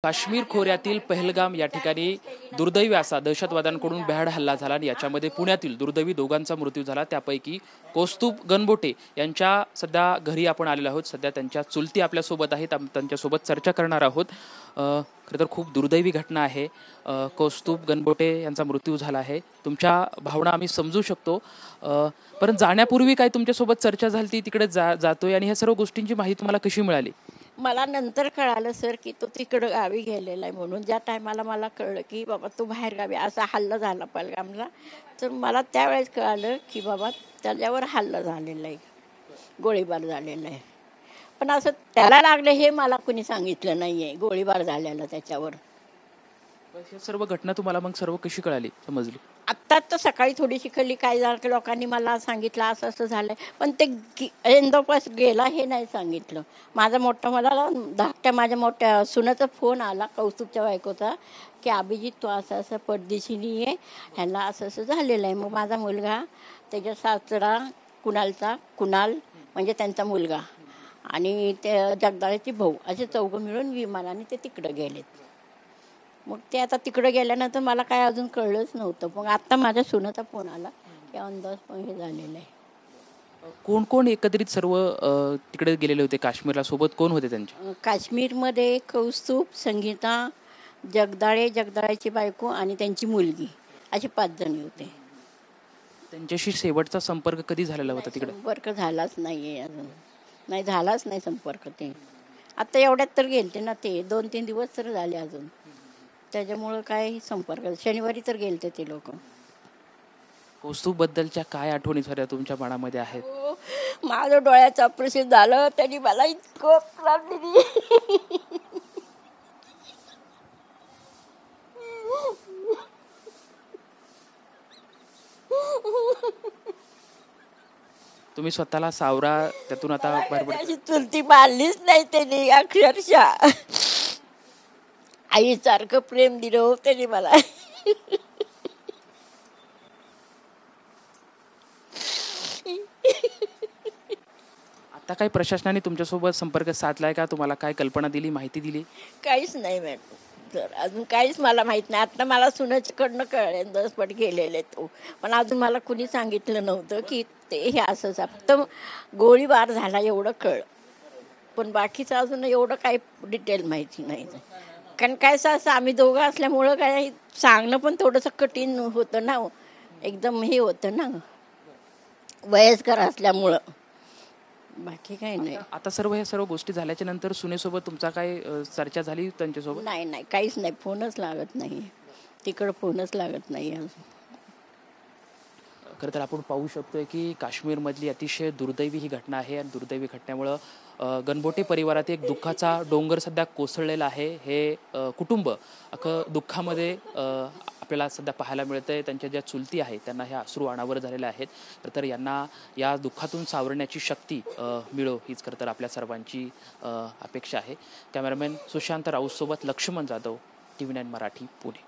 काश्मीर खोऱ्यातील पहलगाम या ठिकाणी दुर्दैवी असा दहशतवाद्यांकडून भ्याड हल्ला झाला आणि याच्यामध्ये पुण्यातील दुर्दैवी दोघांचा मृत्यू झाला। त्यापैकी कौस्तुभ गणबोटे यांच्या सध्या घरी आपण आलेलो आहोत। सध्या त्यांच्या चुलती आपल्या सोबत आहेत, आपण त्यांच्यासोबत चर्चा करणार आहोत। खरं तर खूप दुर्दैवी घटना आहे। कौस्तुभ गणबोटे यांचा मृत्यू झाला आहे। तुमच्या भावना आम्ही समजू शकतो, पण जाण्यापूर्वी काय तुमच्यासोबत चर्चा झाली तिकडे जातोय आणि ह्या सर्व गोष्टींची माहिती तुम्हाला कशी मिळाली? मला नंतर कळालं सर की तो तिकडं गावी गेलेला आहे म्हणून। ज्या टायमाला मला कळलं की बाबा तो बाहेर गावी असा हल्ला झाला पहलगामला, तर मला त्यावेळेस कळालं की बाबा त्याच्यावर हल्ला झालेला आहे, गोळीबार झालेला आहे। पण असं त्याला लागले हे मला कुणी सांगितलं नाही आहे, गोळीबार झालेला त्याच्यावर। हे सर्व घटना तुम्हाला मग सर्व कशी कळाली, समजली? आत्ता तर सकाळी थोडीशी कळली, काय झालं की लोकांनी मला सांगितलं असं असं झालंय, पण ते एंदोपास गेला हे नाही सांगितलं। माझा मोठा मला धाकट्या माझ्या मोठ्या सुनाचा फोन आला, कौस्तुभच्या बायकोचा, की अभिजित तो असं असं परदेशीनी आहे, ह्याला असं असं झालेलं आहे। मग माझा मुलगा, त्याच्या सासरा कुणाल म्हणजे त्यांचा मुलगा आणि ते जगदाळेचे भाऊ, असे चौघं मिळून विमानाने ते तिकडं गेलेत। मग ते आता तिकडे गेल्यानंतर मला काय अजून कळलंच नव्हतं। मग आता माझ्या सुनाचा फोन आला की अंदाज पण हे झालेलं आहे। कोण कोण एकत्रित सर्व तिकडे गेलेले होते काश्मीरला? सोबत कोण होते त्यांच्या? काश्मीरमध्ये कौस्तुभ, संगीता, जगदाळेची बायको आणि त्यांची मुलगी, असे 5 जण होते। त्यांच्याशी शेवटचा संपर्क कधी झालेला होता तिकडे? संपर्क झालाच नाही आहे अजून, नाही झालाच नाही संपर्क। ते आता एवढ्यात तर गेलते ना, ते 2-3 दिवस तर झाले अजून, त्याच्यामुळं काय संपर्क। शनिवारी तर गेलते ते लोक। कौस्तुभ बद्दलच्या काय आठवणी झाल्या तुमच्या मनामध्ये आहेत? माझं डोळ्याचं ऑपरेशन झालं, त्यांनी मला इतकं त्रास दिली। तुम्ही स्वतःला सावरा, त्यातून आता त्याची चुलती मारलीच नाही त्यांनी, अक्षरशः आईसारखं प्रेम दिलं हो त्यांनी मला। आता काही प्रशासनाने तुमच्यासोबत संपर्क साधलाय का? तुम्हाला काय कल्पना दिली, माहिती दिली? काहीच नाही मॅडम सर, अजून काहीच मला माहित नाही। आता मला सुनेकडनं कळले, दसपट गेलेले तो, पण अजून मला कुणी सांगितलं नव्हतं की ते हे असंच। फक्त गोळीबार झाला एवढं कळलं, पण बाकीचं अजून एवढं काही डिटेल माहिती नाही। कारण काय असं आम्ही दोघं असल्यामुळं काय सांगणं पण थोडंसं कठीण होतं ना, एकदम हे होतं ना, वयस्कर असल्यामुळं, बाकी काही नाही। आता ह्या सर्व गोष्टी झाल्याच्या नंतर सुनेसोबत तुमचा काय चर्चा झाली त्यांच्यासोबत? नाही, काहीच नाही, फोनच लागत नाही तिकडं, फोनच लागत नाही अजून। खरं तर आपण पाहू शकतोय की काश्मीरमधली अतिशय दुर्दैवी ही घटना आहे आणि दुर्दैवी घटनेमुळं गणबोटे परिवारात एक दुःखाचा डोंगर सध्या कोसळलेला आहे। हे कुटुंब अख्खं दुःखामध्ये आपल्याला सध्या पाहायला मिळतंय। त्यांच्या ज्या चुलती आहेत त्यांना हे अश्रू अनावर झालेले आहेत। खरं तर यांना या दुःखातून सावरण्याची शक्ती मिळो हीच खरं तर आपल्या सर्वांची अपेक्षा आहे। कॅमेरामॅन सुशांत राऊत सोबत लक्ष्मण जाधव, TV9 मराठी, पुणे।